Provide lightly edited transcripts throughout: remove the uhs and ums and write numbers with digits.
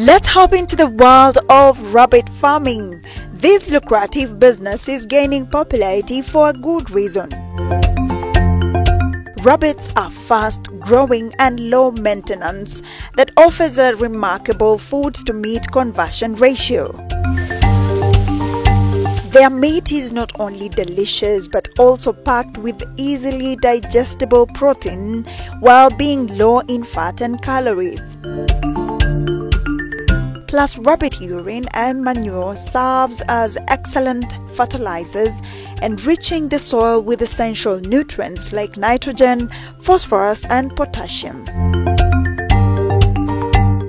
Let's hop into the world of rabbit farming. This lucrative business is gaining popularity for a good reason. Rabbits are fast-growing and low maintenance that offers a remarkable food-to-meat conversion ratio. Their meat is not only delicious but also packed with easily digestible protein while being low in fat and calories. Plus, rabbit urine and manure serves as excellent fertilizers, enriching the soil with essential nutrients like nitrogen, phosphorus, and potassium.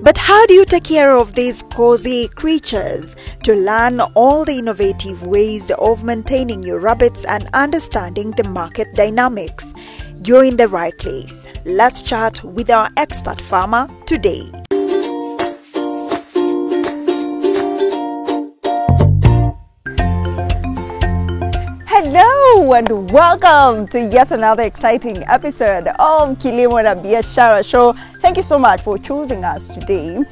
But how do you take care of these cozy creatures? To learn all the innovative ways of maintaining your rabbits and understanding the market dynamics, you're in the right place. Let's chat with our expert farmer today. Hello and welcome to yet another exciting episode of Kilimo and Biashara show. Thank you so much for choosing us today.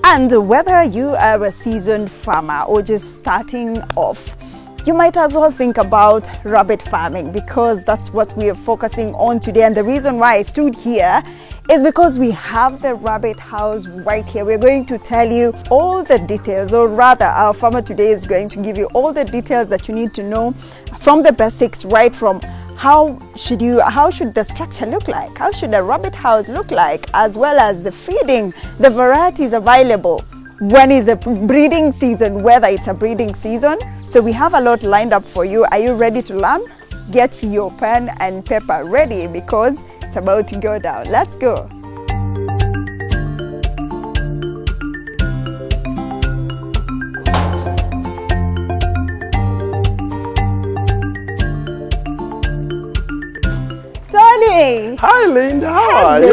And whether you are a seasoned farmer or just starting off, you might as well think about rabbit farming because that's what we are focusing on today. And the reason why I stood here is because we have the rabbit house right here. We're going to tell you all the details, or rather our farmer today is going to give you all the details that you need to know from the basics, right from how should the structure look like, how should a rabbit house look like, as well as the feeding, the varieties available, when is the breeding season, whether it's a breeding season. So we have a lot lined up for you. Are you ready to learn? Get your pen and paper ready because it's about to go down. Let's go. Tony! Hi Linda, how are you?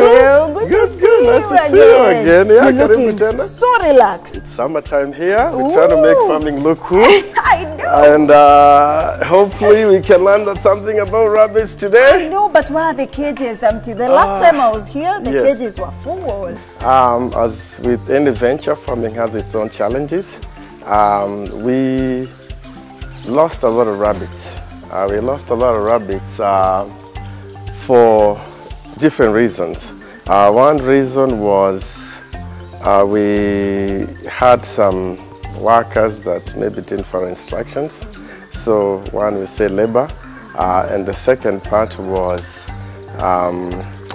Good, Good to see nice you to see you again. Yeah, You're looking so relaxed. It's summertime here. We're trying to make farming look cool. I know. And hopefully we can learn something about rabbits today. I know, but why are the cages empty? The last time I was here, the yes. cages were full. As with any venture, farming has its own challenges. We lost a lot of rabbits. For different reasons. One reason was we had some workers that maybe didn't follow instructions. So one, we say labor. And the second part was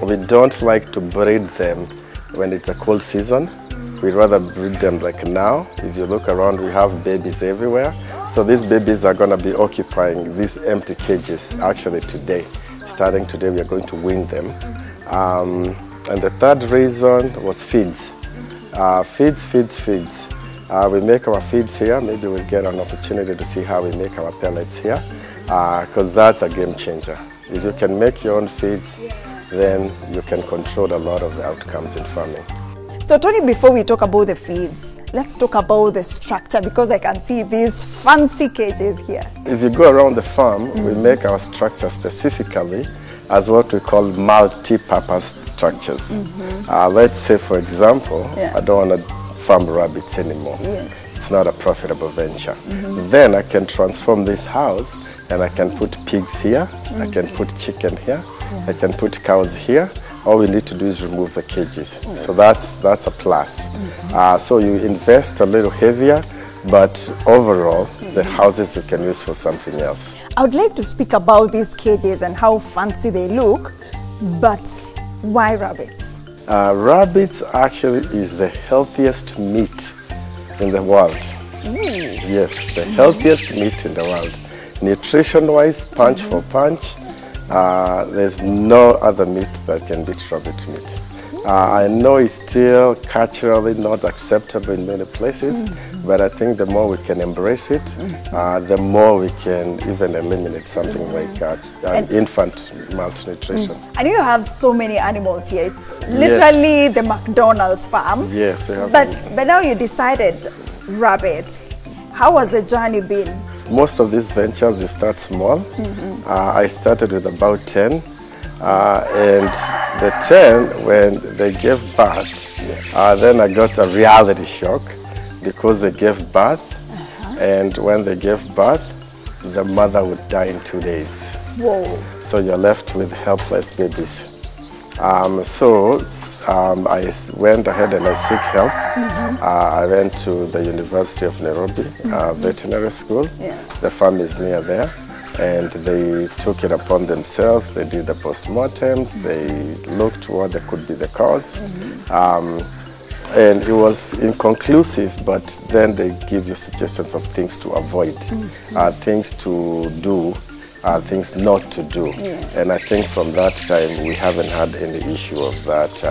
we don't like to breed them when it's a cold season. We'd rather breed them like now. If you look around, we have babies everywhere. So these babies are going to be occupying these empty cages actually today. Starting today, we are going to wean them. And the third reason was feeds. Feeds. We make our feeds here. Maybe we'll get an opportunity to see how we make our pellets here, because that's a game changer. If you can make your own feeds, then you can control a lot of the outcomes in farming. So Tony, before we talk about the feeds, let's talk about the structure because I can see these fancy cages here. If you go around the farm, we make our structure specifically as what we call multi-purpose structures. Let's say, for example, I don't want to farm rabbits anymore. Yes. It's not a profitable venture. Then I can transform this house and I can put pigs here, I can put chicken here, I can put cows here. All we need to do is remove the cages. So that's a plus. So you invest a little heavier, but overall, the houses you can use for something else. I would like to speak about these cages and how fancy they look, but why rabbits? Rabbits actually is the healthiest meat in the world. Yes, the healthiest meat in the world. Nutrition-wise, punch for punch. There's no other meat that can beat rabbit meat. I know it's still culturally not acceptable in many places, but I think the more we can embrace it, the more we can even eliminate something like infant malnutrition. I know you have so many animals here. It's literally the McDonald's farm. Yes, we have. But now you decided rabbits. How has the journey been? Most of these ventures, you start small. I started with about 10. And the 10, when they gave birth, Then I got a reality shock because they gave birth, and when they gave birth, the mother would die in 2 days. Whoa. So you're left with helpless babies. I went ahead and I seek help. I went to the University of Nairobi veterinary school. Yeah. The farm is near there, and they took it upon themselves. They did the postmortems. They looked what could be the cause. And it was inconclusive, but then they give you suggestions of things to avoid, things to do, things not to do. Yeah. And I think from that time, we haven't had any issue of that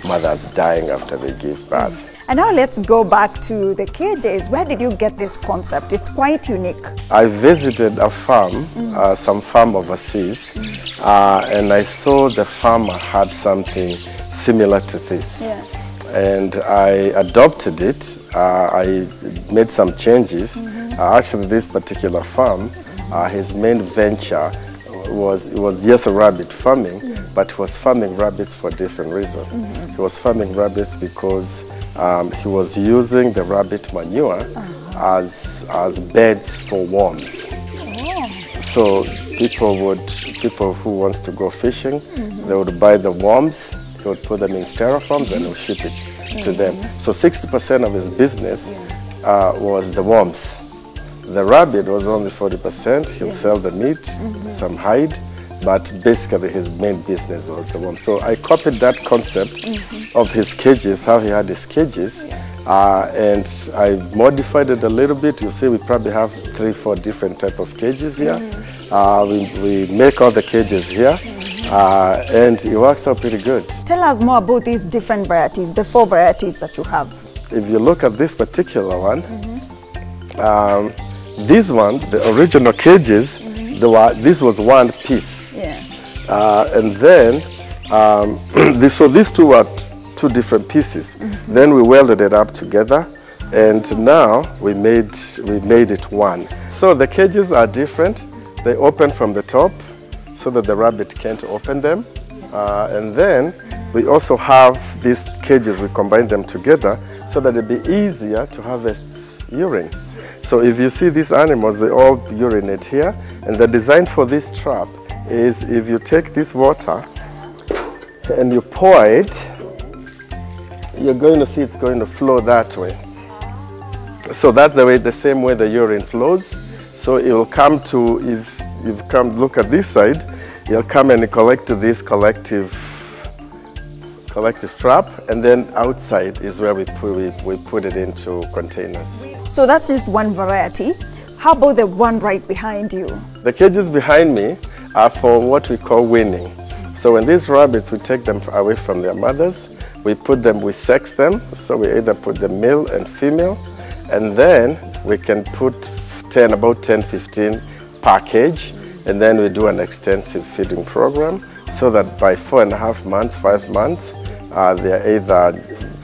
mothers dying after they give birth. And now let's go back to the cages. Where did you get this concept? It's quite unique. I visited a farm, some farm overseas, and I saw the farmer had something similar to this. Yeah. And I adopted it. I made some changes. Actually, this particular farm, his main venture was yes, a rabbit farming, but he was farming rabbits for different reasons. He was farming rabbits because he was using the rabbit manure as beds for worms. So people who wants to go fishing, they would buy the worms. He would put them in styrofoams and he would ship it to them. So 60% of his business was the worms. The rabbit was only 40%. He'll sell the meat, some hide, but basically his main business was the worms. So I copied that concept of his cages, how he had his cages, and I modified it a little bit. You see, we probably have 3-4 different type of cages here. We make all the cages here. And it works out pretty good. Tell us more about these different varieties, the 4 varieties that you have. If you look at this particular one, this one, the original cages, this was one piece. Yeah. And then, so these two are 2 different pieces. Then we welded it up together, and now we made it one. So the cages are different. They open from the top, so that the rabbit can't open them. And then we also have these cages, we combine them together so that it'd be easier to harvest urine. So if you see these animals, they all urinate here. And the design for this trap is if you take this water and you pour it, you're going to see it's going to flow that way. So that's the same way the urine flows. So it will come to, if you've come look at this side, you'll come and collect to this collective trap, and then outside is where we put it into containers. So that's just one variety. How about the one right behind you? The cages behind me are for what we call weaning. So when these rabbits, we take them away from their mothers, we sex them, so we either put the male and female, and then we can put about 10-15 per cage, and then we do an extensive feeding program so that by 4.5 months, 5 months, they're either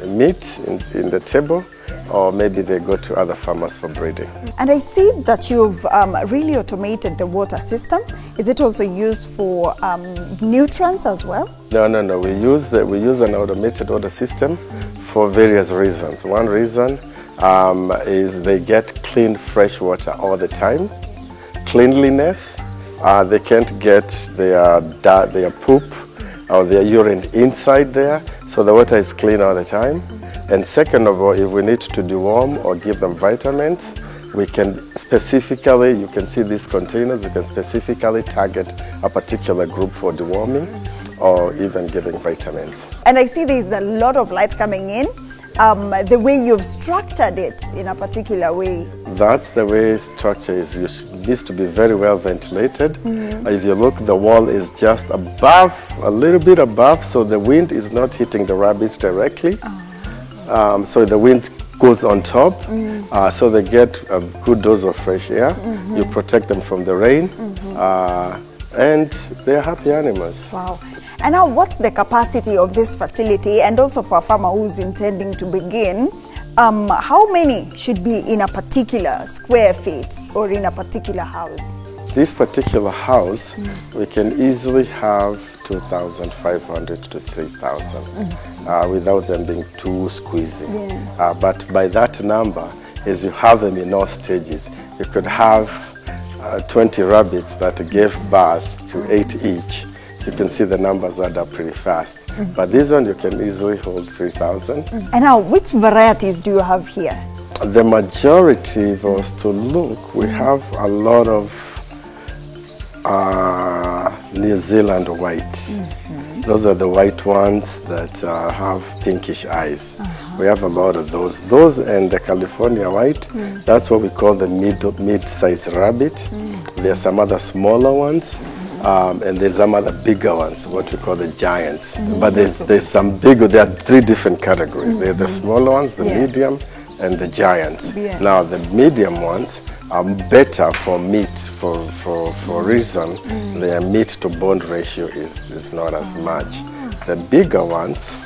meat in the table, or maybe they go to other farmers for breeding. And I see that you've really automated the water system. Is it also used for nutrients as well? No. We use an automated water system for various reasons. One reason is they get clean, fresh water all the time. Cleanliness, they can't get their poop or their urine inside there, so the water is clean all the time. And second of all, if we need to deworm or give them vitamins, we can specifically, you can see these containers, you can specifically target a particular group for deworming or even giving vitamins. And I see there's a lot of lights coming in. The way you've structured it in a particular way. That's the way structure is. It needs to be very well ventilated. If you look, the wall is just above, a little bit above, so the wind is not hitting the rabbits directly. So the wind goes on top, so they get a good dose of fresh air. You protect them from the rain, and they're happy animals. Wow. And now, what's the capacity of this facility? And also for a farmer who's intending to begin, how many should be in a particular square feet or in a particular house? This particular house, we can easily have 2,500 to 3,000 without them being too squeezy. But by that number, as you have them in all stages, you could have 20 rabbits that gave birth to 8 each. So you can see the numbers add up pretty fast. But this one you can easily hold 3,000. And now, which varieties do you have here? The majority, if I was to look, we have a lot of New Zealand white. Those are the white ones that have pinkish eyes. We have a lot of those. Those and the California white, that's what we call the mid-sized rabbit. There are some other smaller ones, and there's some other bigger ones, what we call the giants. But there's some bigger, there are 3 different categories. There's the smaller ones, the medium, and the giants. Now the medium ones are better for meat for reason their meat to bone ratio is not as much. The bigger ones,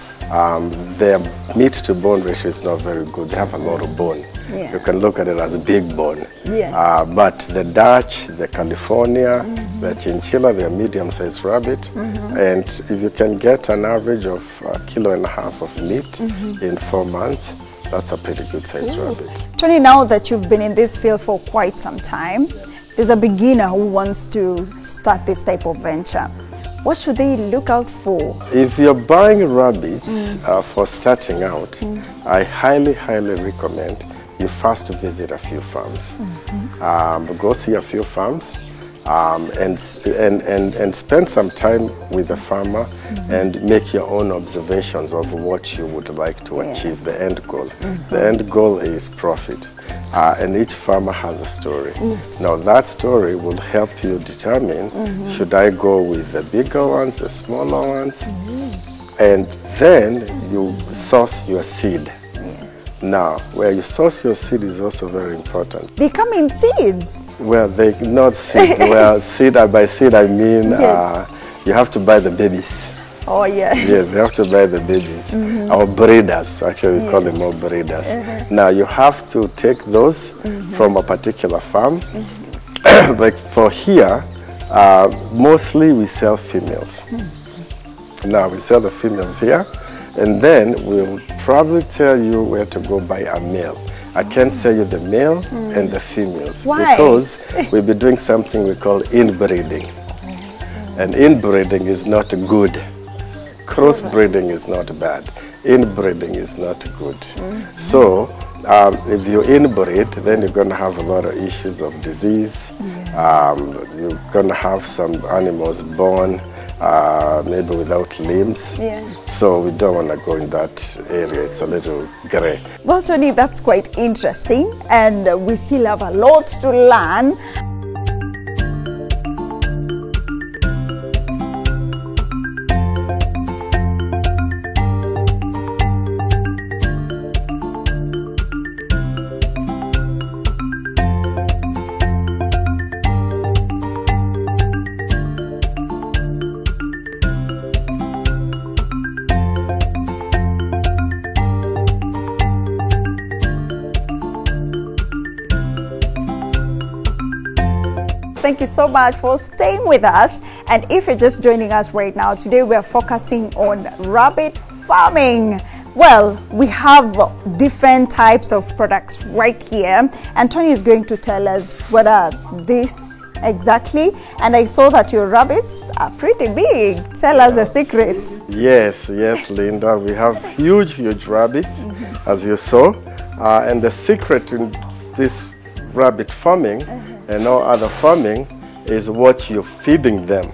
their meat to bone ratio is not very good. They have a lot of bone. You can look at it as a big bone. But the Dutch, the California, the Chinchilla, they're medium-sized rabbit. And if you can get an average of 1.5 kilos of meat in 4 months, that's a pretty good sized rabbit. Tony, now that you've been in this field for quite some time, there's a beginner who wants to start this type of venture. What should they look out for? If you're buying rabbits for starting out, I highly recommend you first visit a few farms. Go see a few farms. And spend some time with the farmer and make your own observations of what you would like to achieve, the end goal. The end goal is profit, and each farmer has a story. Now that story will help you determine, should I go with the bigger ones, the smaller ones, and then you source your seed. Now, where you source your seed is also very important. They come in seeds? Well, they not seed. Well, seed, by seed I mean you have to buy the babies. Oh, yeah. Yes, you have to buy the babies. Our breeders, actually we call them more breeders. Now, you have to take those from a particular farm. Like for here, mostly we sell females. Now, we sell the females here. And then we'll probably tell you where to go buy a male. I can't sell you the male and the females. Why? Because we'll be doing something we call inbreeding. And inbreeding is not good. Crossbreeding is not bad. Inbreeding is not good. So if you inbreed, then you're going to have a lot of issues of disease. You're going to have some animals born maybe without limbs. So we don't want to go in that area. It's a little gray. Well, Tony, that's quite interesting, and we still have a lot to learn. Thank you so much for staying with us. And if you're just joining us right now, today we are focusing on rabbit farming. Well, we have different types of products right here, and Tony is going to tell us what are these exactly. And I saw that your rabbits are pretty big. Tell us the secrets. Yes, Linda. We have huge rabbits, as you saw. And the secret in this rabbit farming and no other farming is what you're feeding them.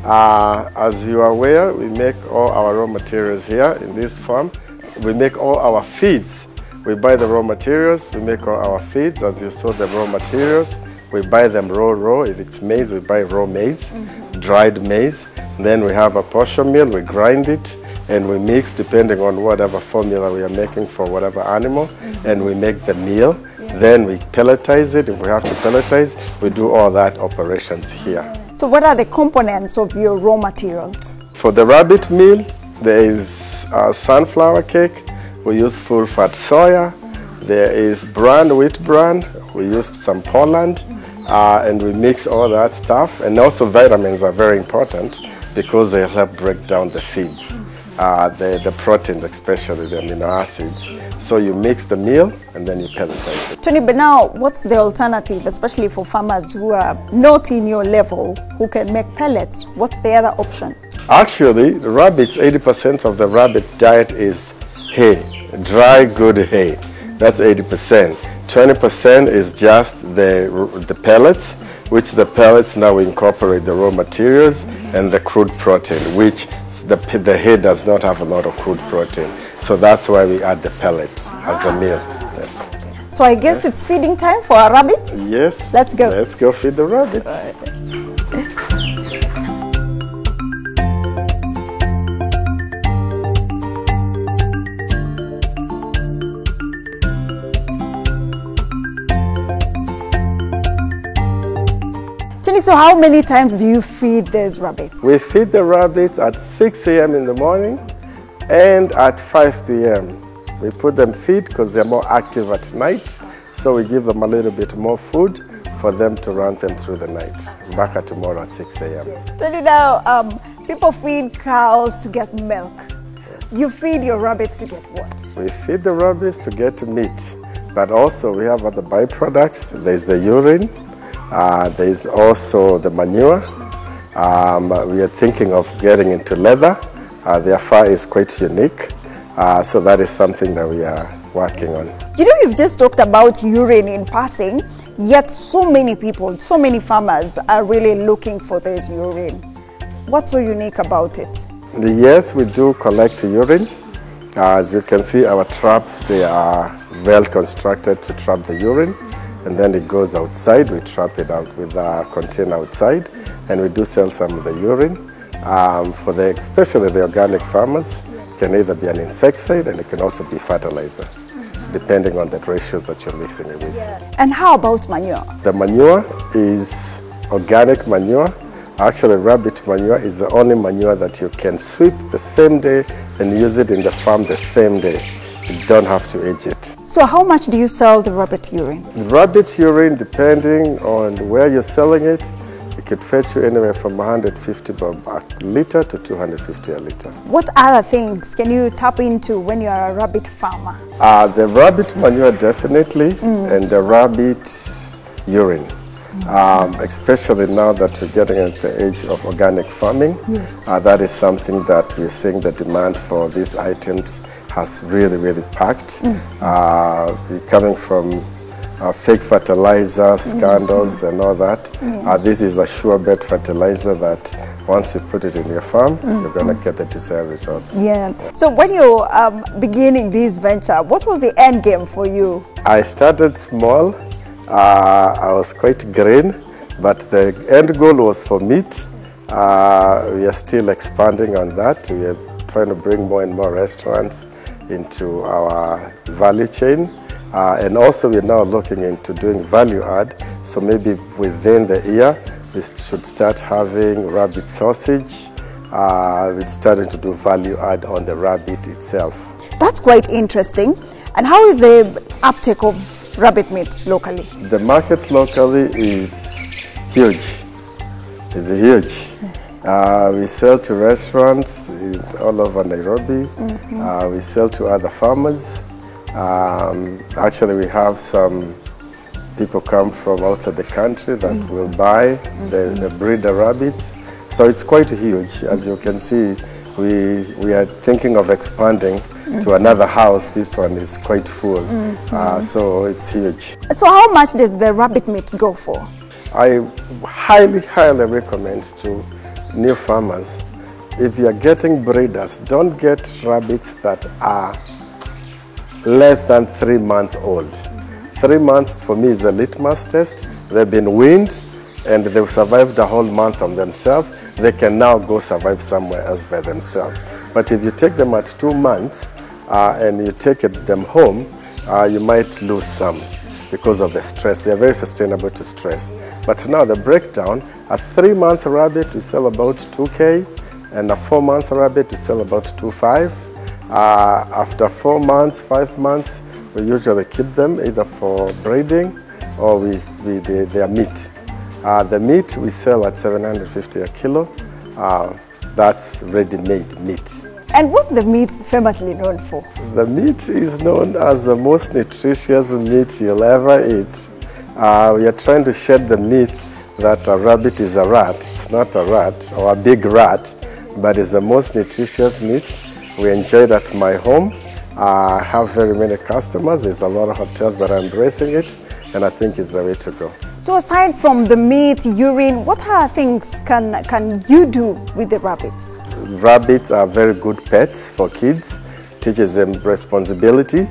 As you are aware, we make all our raw materials here in this farm. We make all our feeds. We buy the raw materials, we make all our feeds. As you saw, the raw materials, we buy them raw. If it's maize, we buy raw maize, dried maize. Then we have a portion meal, we grind it, and we mix depending on whatever formula we are making for whatever animal, and we make the meal. Then we pelletize it. If we have to pelletize, we do all that operations here. So what are the components of your raw materials? For the rabbit meal, there is sunflower cake. We use full fat soya. There is wheat bran. We use some Poland, and we mix all that stuff. And also vitamins are very important. because they help break down the feeds, the protein, especially the amino acids. So you mix the meal and then you pelletize it. Tony, but now what's the alternative, especially for farmers who are not in your level, who can make pellets? What's the other option? Actually, the rabbits, 80% of the rabbit diet is hay, dry, good hay. That's 80%. 20% is just the pellets, which the pellets now incorporate the raw materials and the crude protein, which the hay does not have a lot of crude protein. So that's why we add the pellets as a meal. Yes. So I guess it's feeding time for our rabbits? Yes. Let's go. Let's go feed the rabbits. So how many times do you feed these rabbits? We feed the rabbits at 6 a.m. in the morning and at 5 p.m. We put them feed because they're more active at night. So we give them a little bit more food for them to run them through the night. Back at tomorrow at 6 a.m. Yes. Tell you now, people feed cows to get milk. Yes. You feed your rabbits to get what? We feed the rabbits to get meat, but also we have other byproducts. There's the urine. There's also the manure. We are thinking of getting into leather. Their fur is quite unique. So that is something that we are working on. You know, you've just talked about urine in passing, yet so many people, so many farmers are really looking for this urine. What's so unique about it? Yes, we do collect urine. As you can see, our traps, they are well constructed to trap the urine. And then it goes outside, we trap it out with a container outside, and we do sell some of the urine. Especially the organic farmers, it can either be an insecticide and it can also be fertilizer, depending on the ratios that you're mixing it with. Yeah. And how about manure? The manure is organic manure. Actually, rabbit manure is the only manure that you can sweep the same day and use it in the farm the same day. You don't have to age it. So how much do you sell the rabbit urine? The rabbit urine, depending on where you're selling it, it could fetch you anywhere from 150 a liter to 250 a liter. What other things can you tap into when you are a rabbit farmer? The rabbit manure definitely, and the rabbit urine. Especially now that we're getting at the age of organic farming, that is something that we're seeing the demand for these items has really packed. Coming from fake fertilizer scandals and all that, this is a sure bet fertilizer that once you put it in your farm, you're going to get the desired results. Yeah. So when you're beginning this venture, what was the end game for you? I started small. I was quite green, but the end goal was for meat. We are still expanding on that. We are trying to bring more and more restaurants into our value chain. And also we're now looking into doing value add. So maybe within the year, we should start having rabbit sausage. We're starting to do value add on the rabbit itself. That's quite interesting. And how is the uptake of rabbit meat locally? The market locally is huge. It's huge. We sell to restaurants all over Nairobi. We sell to other farmers. Actually, we have some people come from outside the country that will buy the breeder rabbits. So it's quite huge. As you can see, we are thinking of expanding to another house. This one is quite full, so it's huge. So how much does the rabbit meat go for? I highly recommend to new farmers, if you are getting breeders, don't get rabbits that are less than 3 months old. 3 months for me is a litmus test. They've been weaned and they've survived a whole month on themselves. They can now go survive somewhere else by themselves. But if you take them at 2 months and you take them home, you might lose some because of the stress. They're very sustainable to stress. But now the breakdown, a 3-month rabbit we sell about 2K, and a 4-month rabbit we sell about 2.5. After 4 months, 5 months, we usually keep them either for breeding or their meat. The meat we sell at 750 a kilo. that's ready-made meat. And what's the meat famously known for? The meat is known as the most nutritious meat you'll ever eat. We are trying to shed the myth that a rabbit is a rat. It's not a rat or a big rat, but it's the most nutritious meat. We enjoy it at my home. I have very many customers. There's a lot of hotels that are embracing it, and I think it's the way to go. So aside from the meat, urine, what other things can you do with the rabbits? Rabbits are very good pets for kids. Teaches them responsibility.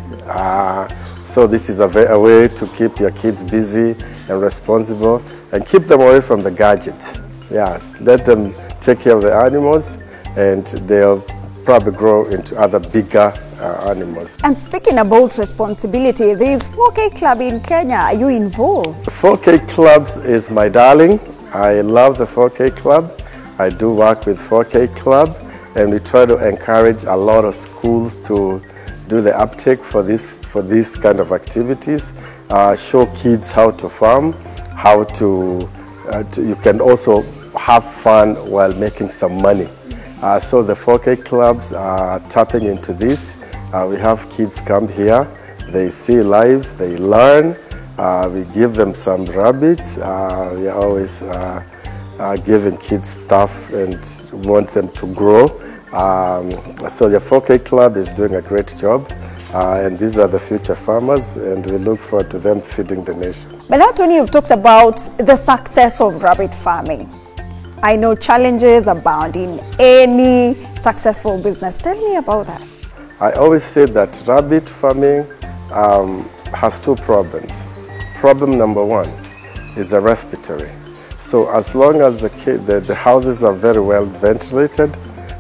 So this is a way to keep your kids busy and responsible and keep them away from the gadgets. Yes, let them take care of the animals and they'll probably grow into other bigger animals. And speaking about responsibility, there is 4K Club in Kenya. Are you involved? 4K Clubs is my darling. I love the 4K Club. I do work with 4K Club, and we try to encourage a lot of schools to do the uptake for these kind of activities. Show kids how to farm, how to you can also have fun while making some money. So the 4K Clubs are tapping into this. We have kids come here, they see live, they learn. We give them some rabbits. We are always giving kids stuff and want them to grow. So the 4K Club is doing a great job. And these are the future farmers, and we look forward to them feeding the nation. But now, Tony, you've talked about the success of rabbit farming. I know challenges abound in any successful business. Tell me about that. I always say that rabbit farming has two problems. Problem number one is the respiratory. So as long as the houses are very well ventilated,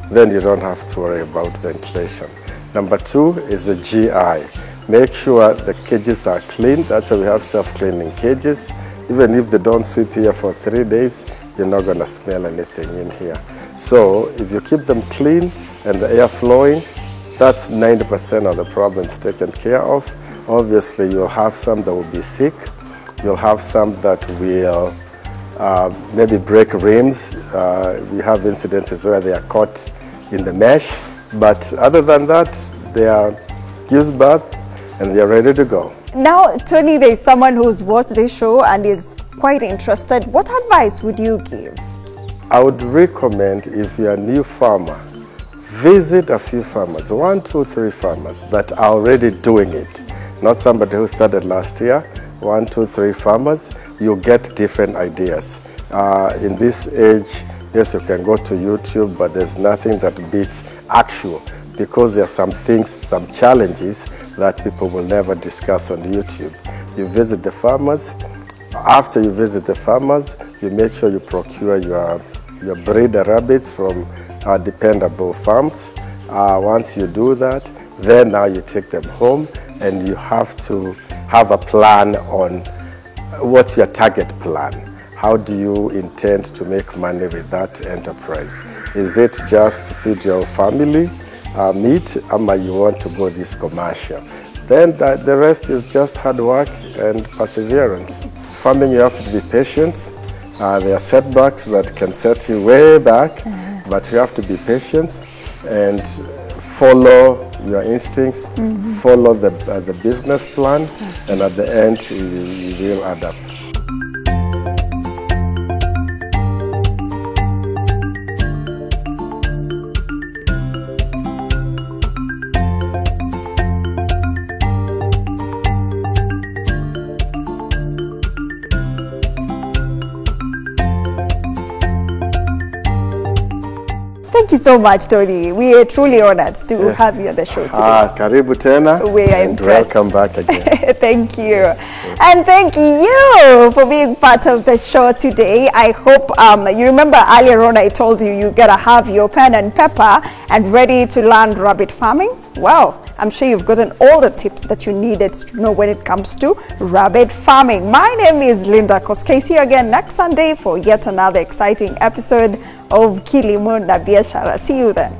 then you don't have to worry about ventilation. Number two is the GI. Make sure the cages are clean. That's why we have self-cleaning cages. Even if they don't sweep here for 3 days, you're not going to smell anything in here. So if you keep them clean and the air flowing, that's 90% of the problems taken care of. Obviously, you'll have some that will be sick. You'll have some that will maybe break rims. We have incidences where they are caught in the mesh. But other than that, they are gives birth and they are ready to go. Now, Tony, there is someone who's watched this show and is quite interested. What advice would you give? I would recommend, if you're a new farmer, visit a few farmers, 1, 2, 3 farmers that are already doing it. Not somebody who started last year. 1, 2, 3 farmers, you get different ideas. In this age, yes, you can go to YouTube, but there's nothing that beats actual, because there are some things, some challenges that people will never discuss on YouTube. You visit the farmers. After you visit the farmers, you make sure you procure your breeder rabbits from dependable farms. Once you do that, then now you take them home, and you have to have a plan on what's your target plan. How do you intend to make money with that enterprise? Is it just to feed your family meat, or you want to go this commercial? Then the rest is just hard work and perseverance. Farming, you have to be patient. There are setbacks that can set you way back, but you have to be patient and follow your instincts, follow the business plan, and at the end, you will add up. Thank you so much, Tony. We are truly honored to have you on the show today. Karibu tena, We are and impressed. welcome back again. Thank you. Yes. And thank you for being part of the show today. I hope you remember earlier on I told you you gotta have your pen and paper and ready to learn rabbit farming. Well, I'm sure you've gotten all the tips that you needed to know when it comes to rabbit farming. My name is Linda Koskei. See you again next Sunday for yet another exciting episode of Kilimo na Biashara. See you then.